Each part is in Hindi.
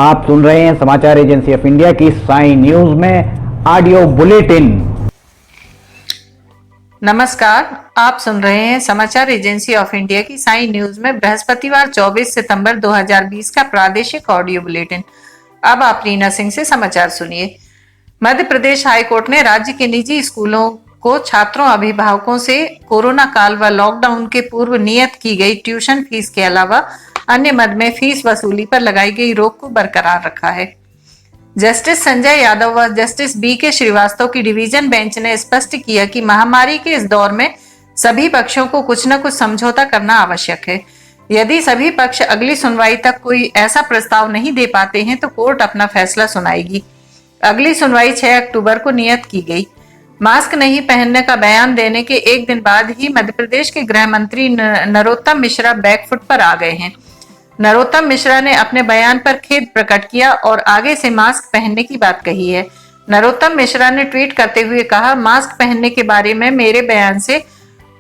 आप सुन रहे हैं समाचार एजेंसी ऑफ इंडिया की साई न्यूज में ऑडियो बुलेटिन। नमस्कार, आप सुन रहे हैं समाचार एजेंसी ऑफ इंडिया की साई न्यूज में बृहस्पतिवार 24 सितंबर 2020 का प्रादेशिक ऑडियो बुलेटिन। अब आप रीना सिंह से समाचार सुनिए। मध्य प्रदेश हाईकोर्ट ने राज्य के निजी स्कूलों को छात्रों अभिभावकों से कोरोना काल व लॉकडाउन के पूर्व नियत की गई ट्यूशन फीस के अलावा अन्य मद में फीस वसूली पर लगाई गई रोक को बरकरार रखा है। जस्टिस संजय यादव व जस्टिस BK श्रीवास्तव की डिवीजन बेंच ने स्पष्ट किया कि महामारी के इस दौर में सभी पक्षों को कुछ न कुछ समझौता करना आवश्यक है। यदि सभी पक्ष अगली सुनवाई तक कोई ऐसा प्रस्ताव नहीं दे पाते हैं तो कोर्ट अपना फैसला सुनाएगी। अगली सुनवाई 6 अक्टूबर को नियत की गई। मास्क नहीं पहनने का बयान देने के एक दिन बाद ही मध्य प्रदेश के गृह मंत्री नरोत्तम मिश्रा बैकफुट पर आ गए हैं। नरोत्तम मिश्रा ने अपने बयान पर खेद प्रकट किया और आगे से मास्क पहनने की बात कही है। नरोत्तम मिश्रा ने ट्वीट करते हुए कहा, मास्क पहनने के बारे में मेरे बयान से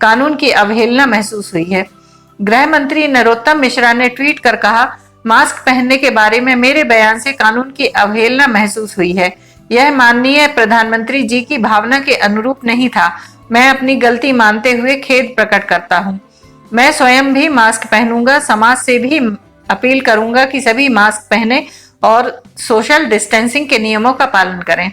कानून की अवहेलना महसूस हुई है। गृह मंत्री नरोत्तम मिश्रा ने ट्वीट कर कहा, मास्क पहनने के बारे में मेरे बयान से कानून की अवहेलना महसूस हुई है। यह माननीय प्रधानमंत्री जी की भावना के अनुरूप नहीं था। मैं अपनी गलती मानते हुए खेद प्रकट करता हूँ। मैं स्वयं भी मास्क पहनूंगा। समाज से भी अपील करूंगा कि सभी मास्क पहने और सोशल डिस्टेंसिंग के नियमों का पालन करें।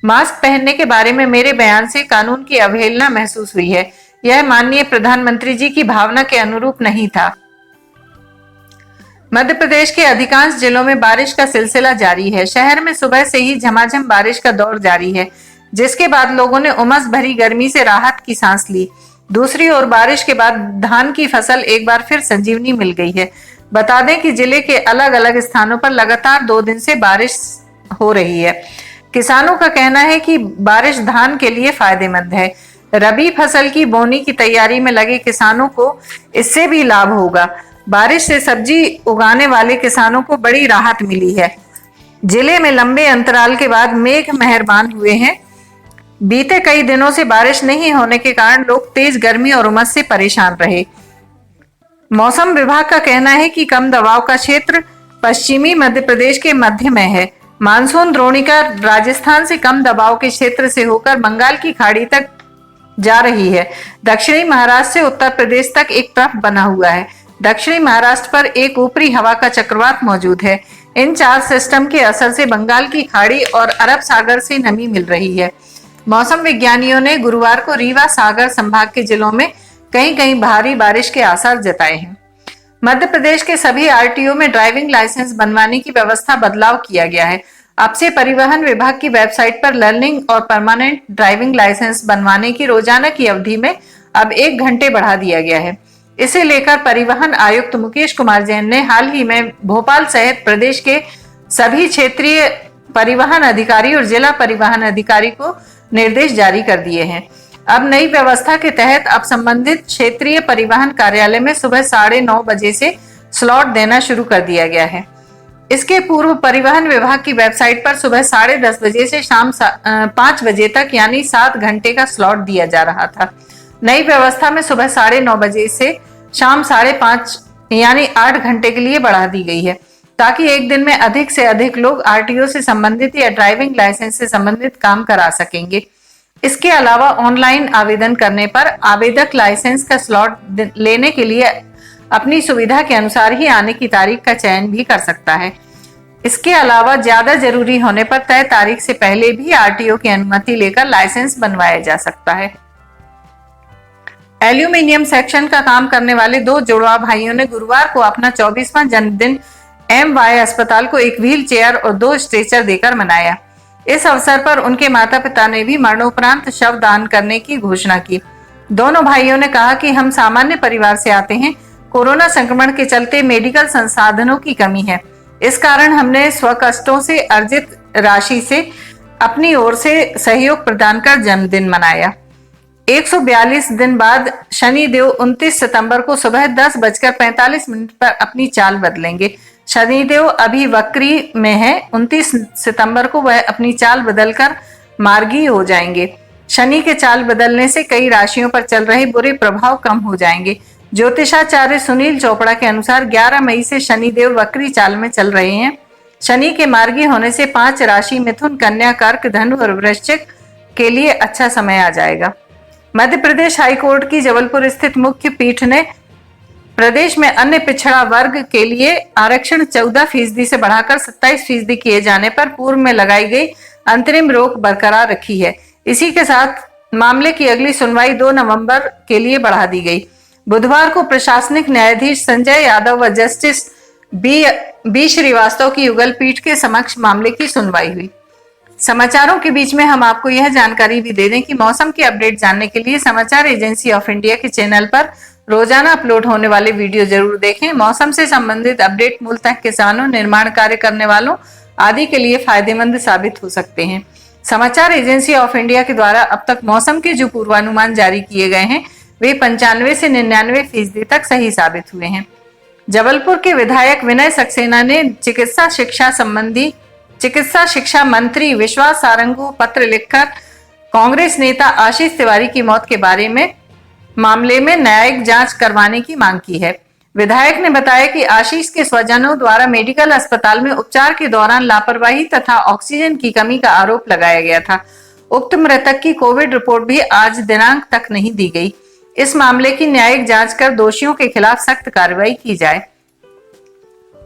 मास्क पहनने के बारे में मेरे बयान से कानून की अवहेलना महसूस हुई है। यह माननीय प्रधानमंत्री जी की भावना के अनुरूप नहीं था। मध्य प्रदेश के अधिकांश जिलों में बारिश का सिलसिला जारी है। शहर में सुबह से ही झमाझम बारिश का दौर जारी है, जिसके बाद लोगों ने उमस भरी गर्मी से राहत की सांस ली। दूसरी ओर बारिश के बाद धान की फसल एक बार फिर संजीवनी मिल गई है। बता दें कि जिले के अलग अलग स्थानों पर लगातार 2 दिन से बारिश हो रही है। किसानों का कहना है कि बारिश धान के लिए फायदेमंद है। रबी फसल की बोनी की तैयारी में लगे किसानों को इससे भी लाभ होगा। बारिश से सब्जी उगाने वाले किसानों को बड़ी राहत मिली है। जिले में लंबे अंतराल के बाद मेघ मेहरबान हुए हैं। बीते कई दिनों से बारिश नहीं होने के कारण लोग तेज गर्मी और उमस से परेशान रहे। मौसम विभाग का कहना है कि कम दबाव का क्षेत्र पश्चिमी मध्य प्रदेश के मध्य में है। मानसून द्रोणिका राजस्थान से कम दबाव के क्षेत्र से होकर बंगाल की खाड़ी तक जा रही है। दक्षिणी महाराष्ट्र से उत्तर प्रदेश तक एक ट्रफ बना हुआ है। दक्षिणी महाराष्ट्र पर एक ऊपरी हवा का चक्रवात मौजूद है। इन 4 सिस्टम के असर से बंगाल की खाड़ी और अरब सागर से नमी मिल रही है। मौसम विज्ञानियों ने गुरुवार को रीवा सागर संभाग के जिलों में कहीं कहीं भारी बारिश के आसार जताए हैं। मध्य प्रदेश के सभी RTO में ड्राइविंग लाइसेंस बनवाने की व्यवस्था बदलाव किया गया है। अब से परिवहन विभाग की वेबसाइट पर लर्निंग और परमानेंट ड्राइविंग लाइसेंस बनवाने की रोजाना की अवधि में अब 1 घंटे बढ़ा दिया गया है। इसे लेकर परिवहन आयुक्त मुकेश कुमार जैन ने हाल ही में भोपाल सहित प्रदेश के सभी क्षेत्रीय परिवहन अधिकारी और जिला परिवहन अधिकारी को निर्देश जारी कर दिए हैं। अब नई व्यवस्था के तहत अब संबंधित क्षेत्रीय परिवहन कार्यालय में सुबह 9:30 बजे से स्लॉट देना शुरू कर दिया गया है। इसके पूर्व परिवहन विभाग की वेबसाइट पर सुबह 10:30 बजे से शाम 5 बजे तक यानी 7 घंटे का स्लॉट दिया जा रहा था। नई व्यवस्था में सुबह 9:30 बजे से शाम 5:30 यानी 8 घंटे के लिए बढ़ा दी गई है, ताकि एक दिन में अधिक से अधिक लोग RTO से संबंधित या ड्राइविंग लाइसेंस से संबंधित काम करा सकेंगे। इसके अलावा ऑनलाइन आवेदन करने पर आवेदक लाइसेंस का स्लॉट लेने के लिए अपनी सुविधा के अनुसार ही आने की तारीख का चयन भी कर सकता है। इसके अलावा ज्यादा जरूरी होने पर तय तारीख से पहले भी RTO की अनुमति लेकर लाइसेंस बनवाया जा सकता है। एल्यूमिनियम सेक्शन का काम करने वाले 2 जुड़वा भाइयों ने गुरुवार को अपना 24वां जन्मदिन MY अस्पताल को एक व्हील चेयर और 2 स्ट्रेचर देकर मनाया। इस अवसर पर उनके माता पिता ने भी मरणोपरांत शव दान करने की घोषणा की। दोनों भाइयों ने कहा कि हम सामान्य परिवार से आते हैं। कोरोना संक्रमण के चलते मेडिकल संसाधनों की कमी है। इस कारण हमने स्वकष्टों से अर्जित राशि से अपनी ओर से सहयोग प्रदान कर जन्मदिन मनाया। 142 दिन बाद शनिदेव 29 सितंबर को सुबह 10:45 पर अपनी चाल बदलेंगे। शनिदेव अभी वक्री में है। 29 सितंबर को वह अपनी चाल बदलकर मार्गी हो जाएंगे। शनि के चाल बदलने से कई राशियों पर चल रहे बुरे प्रभाव कम हो जाएंगे। ज्योतिषाचार्य सुनील चोपड़ा के अनुसार 11 मई से शनिदेव वक्री चाल में चल रहे हैं। शनि के मार्गी होने से 5 राशि मिथुन, कन्या, कर्क, धनु और वृश्चिक के लिए अच्छा समय आ जाएगा। मध्य प्रदेश हाईकोर्ट की जबलपुर स्थित मुख्य पीठ ने प्रदेश में अन्य पिछड़ा वर्ग के लिए आरक्षण 14% से बढ़ाकर 27% किए जाने पर पूर्व में लगाई गई अंतरिम रोक बरकरार रखी है। इसी के साथ मामले की अगली सुनवाई 2 नवंबर के लिए बढ़ा दी गई। बुधवार को प्रशासनिक न्यायाधीश संजय यादव व जस्टिस बी श्रीवास्तव की युगल पीठ के समक्ष मामले की सुनवाई हुई। समाचारों के बीच में हम आपको यह जानकारी भी दे दें कि मौसम की अपडेट जानने के लिए समाचार एजेंसी ऑफ इंडिया के चैनल पर रोजाना अपलोड होने वाले वीडियो जरूर देखें। मौसम से संबंधित अपडेट मूलतः किसानों, निर्माण कार्य करने वालों आदि के लिए फायदेमंद साबित हो सकते हैं। समाचार एजेंसी ऑफ इंडिया के द्वारा अब तक मौसम के जो पूर्वानुमान जारी किए गए हैं वे 95 से 99% तक सही साबित हुए हैं। जबलपुर के विधायक विनय सक्सेना ने चिकित्सा शिक्षा मंत्री विश्वास सारंग को पत्र लिखकर कांग्रेस नेता आशीष तिवारी की मौत के बारे में मामले में न्यायिक जांच करवाने की मांग की है। विधायक ने बताया कि आशीष के स्वजनों द्वारा मेडिकल अस्पताल में उपचार के दौरान लापरवाही तथा ऑक्सीजन की कमी का आरोप लगाया गया था। उक्त मृतक की कोविड रिपोर्ट भी आज दिनांक तक नहीं दी गई। इस मामले की न्यायिक जांच कर दोषियों के खिलाफ सख्त कार्रवाई की जाए।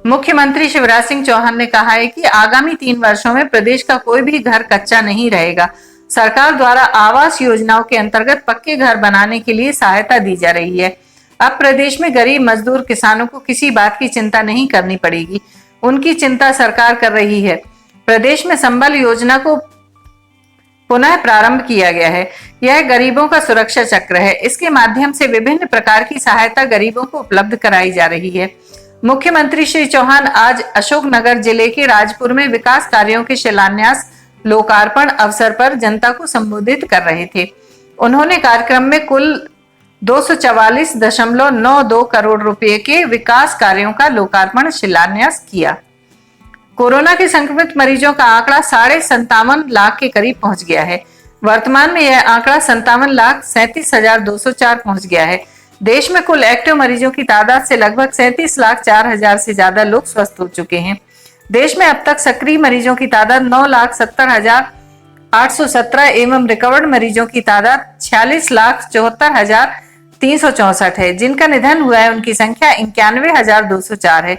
मुख्यमंत्री शिवराज सिंह चौहान ने कहा है कि आगामी 3 वर्षों में प्रदेश का कोई भी घर कच्चा नहीं रहेगा। सरकार द्वारा आवास योजनाओं के अंतर्गत पक्के घर बनाने के लिए सहायता दी जा रही है। अब प्रदेश में गरीब मजदूर किसानों को किसी बात की चिंता नहीं करनी पड़ेगी, उनकी चिंता सरकार कर रही है। प्रदेश में संबल योजना को पुनः प्रारंभ किया गया है। यह गरीबों का सुरक्षा चक्र है। इसके माध्यम से विभिन्न प्रकार की सहायता गरीबों को उपलब्ध कराई जा रही है। मुख्यमंत्री श्री चौहान आज अशोकनगर जिले के राजपुर में विकास कार्यों के शिलान्यास लोकार्पण अवसर पर जनता को संबोधित कर रहे थे। उन्होंने कार्यक्रम में कुल 244.92 करोड़ रुपए के विकास कार्यों का लोकार्पण शिलान्यास किया। कोरोना के संक्रमित मरीजों का आंकड़ा 57.5 लाख के करीब पहुंच गया है। वर्तमान में यह आंकड़ा 57,37,204 पहुंच गया है। देश में कुल एक्टिव मरीजों की तादाद से लगभग 37,04,000 से ज्यादा लोग स्वस्थ हो चुके हैं। देश में अब तक सक्रिय मरीजों की तादाद 9,70,817 एवं रिकवर्ड मरीजों की तादाद 46,74,364 है। जिनका निधन हुआ है उनकी संख्या 91,204 है।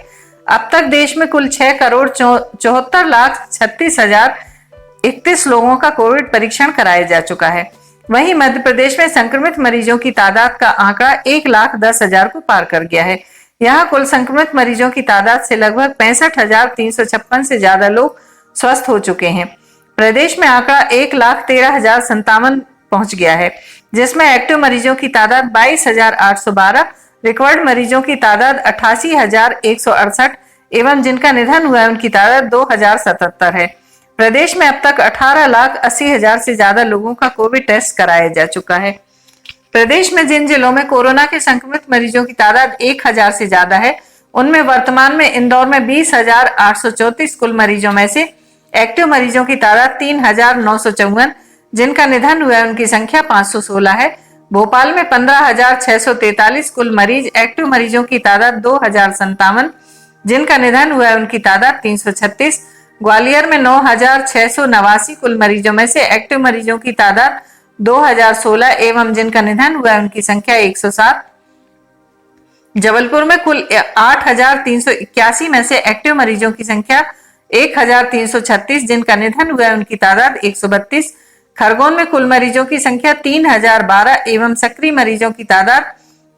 अब तक देश में कुल 6,74,36,031 लोगों का कोविड परीक्षण कराया जा चुका है। वहीं मध्य प्रदेश में संक्रमित मरीजों की तादाद का आंकड़ा 1,10,000 को पार कर गया है। यहाँ कुल संक्रमित मरीजों की तादाद से लगभग 65,356 से ज्यादा लोग स्वस्थ हो चुके हैं। प्रदेश में आंकड़ा 1,13,057 पहुंच गया है, जिसमें एक्टिव मरीजों की तादाद 22,812, रिकवर्ड मरीजों की तादाद 88,168 एवं जिनका निधन हुआ है उनकी तादाद 2,077 है। प्रदेश में अब तक 18,80,000 से ज्यादा लोगों का कोविड टेस्ट कराया जा चुका है। प्रदेश में जिन जिलों में कोरोना के संक्रमित मरीजों की तादाद 1,000 से ज्यादा है, उनमें वर्तमान में इंदौर में 20,834 कुल मरीजों में से एक्टिव मरीजों की तादाद 3,954, जिनका निधन हुआ है उनकी संख्या 516 है। भोपाल में 15,643 कुल मरीज, एक्टिव मरीजों की तादाद 2,057, जिनका निधन हुआ है उनकी तादाद 336। ग्वालियर में 9,689 कुल मरीजों में से एक्टिव मरीजों की तादाद 2,016 एवं जिनका निधन हुआ है उनकी संख्या 107। जबलपुर में कुल 8,381 में से एक्टिव मरीजों की संख्या 1,336, जिनका निधन हुआ है उनकी तादाद 132। खरगोन में कुल मरीजों की संख्या 3,012 एवं सक्रिय मरीजों की तादाद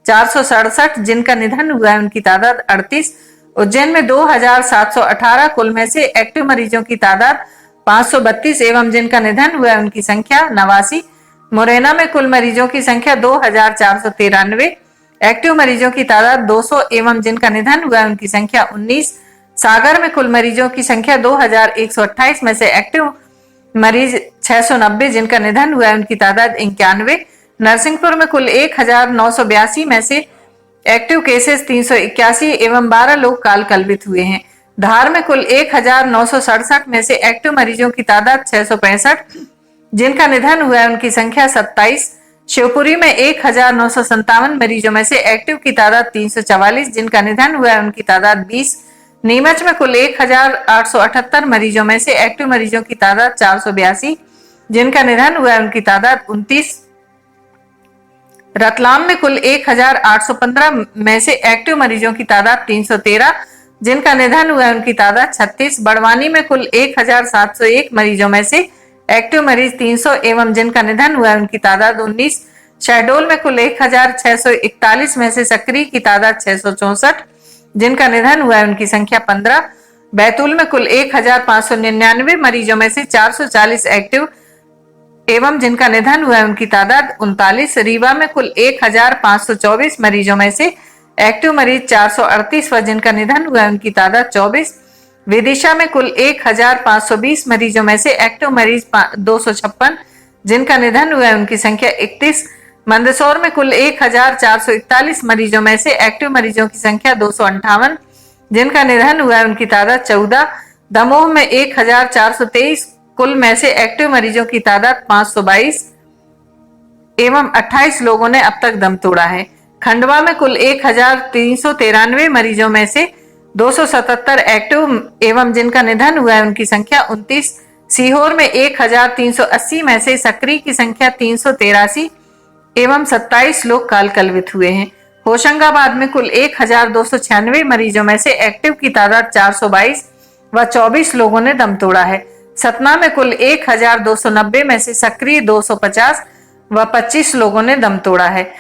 467, जिनका निधन हुआ है उनकी तादाद 38। उज्जैन में 2,718 कुल में से एक्टिव मरीजों की तादाद 532 एवं जिनका निधन हुआ है उनकी संख्या 89। मुरैना में कुल मरीजों की संख्या 2,493, एक्टिव मरीजों की तादाद 200 एवं जिनका निधन हुआ है उनकी संख्या 19। सागर में कुल मरीजों की संख्या 2,128 में से एक्टिव मरीज 690, जिनका निधन हुआ है उनकी तादाद 91। नरसिंहपुर में कुल 1,982 में से एक्टिव केसेस 381 एवं 12 लोग काल कलवित हुए हैं। धार में कुल 1,967 में से एक्टिव मरीजों की तादाद 665, जिनका निधन हुआ है उनकी संख्या 27। शिवपुरी में 1,957 मरीजों में से एक्टिव की तादाद 344, जिनका निधन हुआ है उनकी तादाद 20। नीमच में कुल 1878 मरीजों में से एक्टिव मरीजों की तादाद 482, जिनका निधन हुआ है उनकी तादाद 29। रतलाम में कुल 1815 में से एक्टिव मरीजों की तादाद 313, जिनका निधन हुआ है उनकी तादाद 36। बड़वानी में कुल 1701 मरीजों में से एक्टिव मरीज 300 एवं जिनका निधन हुआ है उनकी तादाद 19। शहडोल में कुल 1641 में से सक्रिय की तादाद 664, जिनका निधन हुआ है उनकी संख्या 15। बैतूल में कुल 1599 मरीजों में से 440 एक्टिव एवं जिनका निधन हुआ है उनकी तादाद 39। रीवा में कुल 1524 मरीजों में से एक्टिव मरीज 438 व जिनका निधन हुआ है उनकी तादाद 24। विदिशा में कुल 1520 मरीजों में से एक्टिव मरीज 256, जिनका निधन हुआ है उनकी संख्या 31। मंदसौर में कुल 1441 मरीजों में से एक्टिव मरीजों की संख्या 258, जिनका निधन हुआ है उनकी तादाद 14। दमोह में 1423 कुल में से एक्टिव मरीजों की तादाद 522 एवं 28 लोगों ने अब तक दम तोड़ा है। खंडवा में कुल 1393 मरीजों में से 277 एक्टिव एवं जिनका निधन हुआ है उनकी संख्या 29। सीहोर में 1380 में से सक्रिय की संख्या 383 एवं 27 लोग काल कलवित हुए हैं। होशंगाबाद में कुल 1296 मरीजों में से एक्टिव की तादाद 422 व 24 लोगों ने दम तोड़ा है। सतना में कुल 1290 में से सक्रिय 250 व 25 लोगों ने दम तोड़ा है।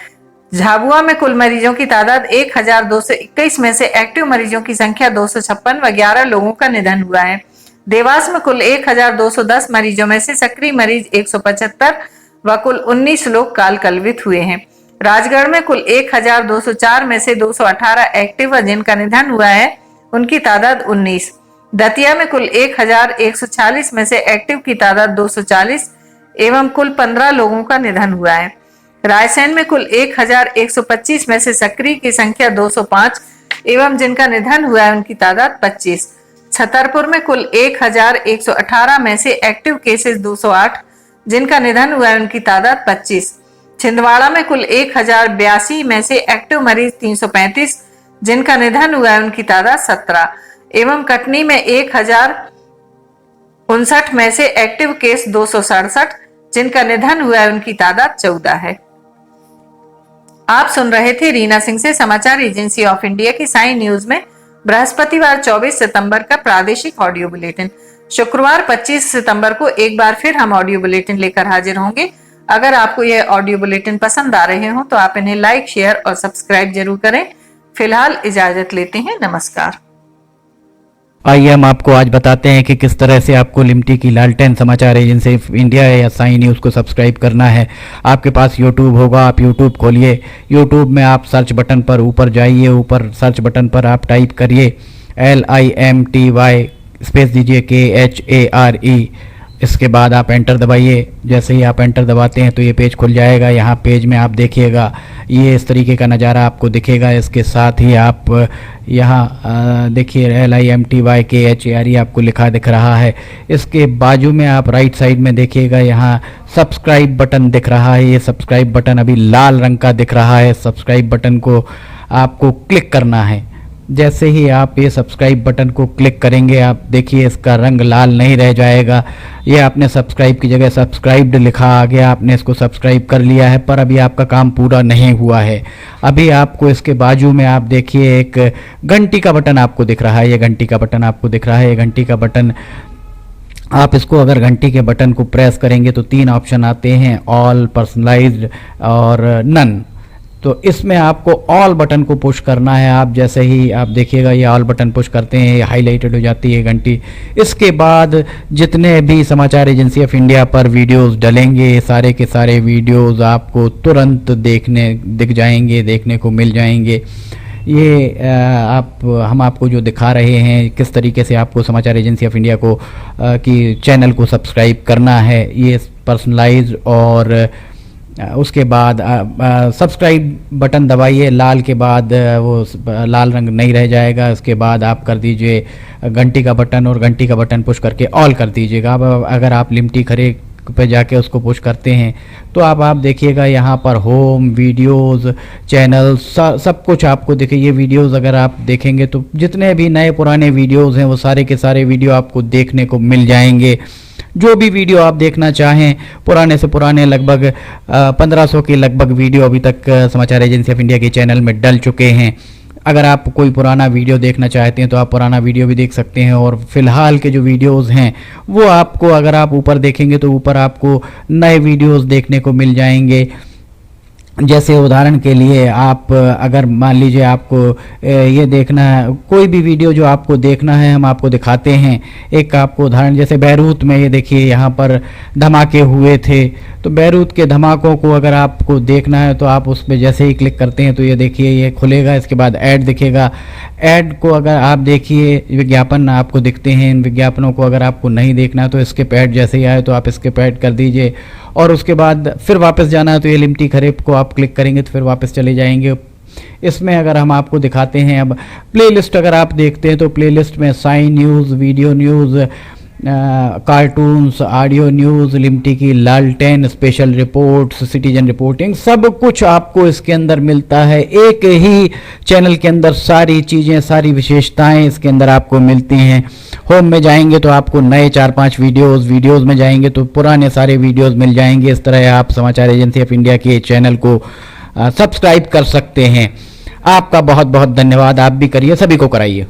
झाबुआ में कुल मरीजों की तादाद 1221 में से एक्टिव मरीजों की संख्या 256 व 11 लोगों का निधन हुआ है। देवास में कुल 1210 मरीजों में से सक्रिय मरीज 175 व कुल 19 लोग काल कलवित हुए हैं। राजगढ़ में कुल 1204 में से 218 एक्टिव व जिनका निधन हुआ है उनकी तादाद 19। दतिया में कुल 1146 में से एक्टिव की तादाद 240 एवं कुल 15 लोगों का निधन हुआ है। रायसेन में कुल 1125 में से सक्रिय की संख्या 205 एवं जिनका निधन हुआ है उनकी तादाद 25। छतरपुर में कुल 1118 में से एक्टिव केसेस 208, जिनका निधन हुआ है उनकी तादाद 25। छिंदवाड़ा में कुल 1082 में से एक्टिव मरीज 335, जिनका निधन हुआ है उनकी तादाद 17 एवं कटनी में 1059 में से एक्टिव केस 267, जिनका निधन हुआ है उनकी तादाद 14 है। आप सुन रहे थे रीना सिंह से समाचार एजेंसी ऑफ इंडिया की साई न्यूज में बृहस्पतिवार 24 सितंबर का प्रादेशिक ऑडियो बुलेटिन। शुक्रवार 25 सितंबर को एक बार फिर हम ऑडियो बुलेटिन लेकर हाजिर होंगे। अगर आपको यह ऑडियो बुलेटिन पसंद आ रहे हो तो आप इन्हें लाइक, शेयर और सब्सक्राइब जरूर करें। फिलहाल इजाजत लेते हैं, नमस्कार। आइए हम आपको आज बताते हैं कि किस तरह से आपको लिमटी की लालटेन समाचार एजेंसी इंडिया या साई न्यूज़ को सब्सक्राइब करना है। आपके पास यूट्यूब होगा, आप यूट्यूब खोलिए। यूट्यूब में आप सर्च बटन पर ऊपर जाइए, ऊपर सर्च बटन पर आप टाइप करिए LIMTY स्पेस दीजिए KHARE। इसके बाद आप एंटर दबाइए। जैसे ही आप एंटर दबाते हैं तो ये पेज खुल जाएगा। यहाँ पेज में आप देखिएगा ये इस तरीके का नज़ारा आपको दिखेगा। इसके साथ ही आप यहाँ देखिए LIMTY KHARE आपको लिखा दिख रहा है। इसके बाजू में आप राइट साइड में देखिएगा, यहाँ सब्सक्राइब बटन दिख रहा है। ये सब्सक्राइब बटन अभी लाल रंग का दिख रहा है। सब्सक्राइब बटन को आपको क्लिक करना है। जैसे ही आप ये सब्सक्राइब बटन को क्लिक करेंगे आप देखिए इसका रंग लाल नहीं रह जाएगा। ये आपने सब्सक्राइब की जगह सब्सक्राइब्ड लिखा आ गया, आपने इसको सब्सक्राइब कर लिया है, पर अभी आपका काम पूरा नहीं हुआ है। अभी आपको इसके बाजू में आप देखिए एक घंटी का बटन आपको दिख रहा है। ये घंटी का बटन आपको दिख रहा है। ये घंटी का बटन आप इसको अगर घंटी के बटन को प्रेस करेंगे तो 3 ऑप्शन आते हैं, ऑल, पर्सनलाइज्ड और नन। तो इसमें आपको ऑल बटन को पुश करना है। आप जैसे ही आप देखिएगा ये ऑल बटन पुश करते हैं, ये हाईलाइटेड हो जाती है घंटी। इसके बाद जितने भी समाचार एजेंसी ऑफ इंडिया पर वीडियोस डलेंगे, सारे के सारे वीडियोस आपको तुरंत दिख जाएंगे, देखने को मिल जाएंगे। ये हम आपको जो दिखा रहे हैं किस तरीके से आपको समाचार एजेंसी ऑफ इंडिया को की चैनल को सब्सक्राइब करना है, ये पर्सनलाइज और उसके बाद सब्सक्राइब बटन दबाइए। लाल के बाद वो लाल रंग नहीं रह जाएगा। उसके बाद आप कर दीजिए घंटी का बटन और घंटी का बटन पुश करके ऑल कर दीजिएगा। अब अगर आप लिमटी पे जाके उसको पुश करते हैं तो आप देखिएगा यहाँ पर होम वीडियोस चैनल सब कुछ आपको देखिए। ये वीडियोस अगर आप देखेंगे तो जितने भी नए पुराने वीडियोस हैं वो सारे के सारे वीडियो आपको देखने को मिल जाएंगे। जो भी वीडियो आप देखना चाहें, पुराने से पुराने लगभग 1500 के लगभग वीडियो अभी तक समाचार एजेंसी ऑफ इंडिया के चैनल में डल चुके हैं। अगर आप कोई पुराना वीडियो देखना चाहते हैं तो आप पुराना वीडियो भी देख सकते हैं। और फिलहाल के जो वीडियोस हैं वो आपको, अगर आप ऊपर देखेंगे तो ऊपर आपको नए वीडियोस देखने को मिल जाएंगे। जैसे उदाहरण के लिए आप अगर मान लीजिए आपको ये देखना है, कोई भी वीडियो जो आपको देखना है हम आपको दिखाते हैं। एक आपको उदाहरण, जैसे बैरूत में ये देखिए यहाँ पर धमाके हुए थे, तो बैरूत के धमाकों को अगर आपको देखना है तो आप उस पर जैसे ही क्लिक करते हैं तो ये देखिए ये खुलेगा। इसके बाद ऐड दिखेगा। ऐड को अगर आप देखिए, विज्ञापन आपको दिखते हैं। इन विज्ञापनों को अगर आपको नहीं देखना है तो स्किप ऐड जैसे ही आए तो आप स्किप ऐड कर दीजिए। और उसके बाद फिर वापस जाना है तो ये लिमटी खरीफ को आप क्लिक करेंगे तो फिर वापस चले जाएंगे। इसमें अगर हम आपको दिखाते हैं, अब प्लेलिस्ट अगर आप देखते हैं तो प्लेलिस्ट में sign news, video news, cartoons, audio news, लिमटी की लालटेन, स्पेशल रिपोर्ट्स, सिटीजन रिपोर्टिंग, सब कुछ आपको इसके अंदर मिलता है। एक ही चैनल के अंदर सारी चीज़ें, सारी विशेषताएं इसके अंदर आपको मिलती हैं। होम में जाएंगे तो आपको नए 4-5 वीडियोज़ में जाएंगे तो पुराने सारे वीडियोज़ मिल जाएंगे। इस तरह आप समाचार एजेंसी ऑफ इंडिया के चैनल को सब्सक्राइब कर सकते हैं। आपका बहुत बहुत धन्यवाद। आप भी करिए, सभी को कराइए।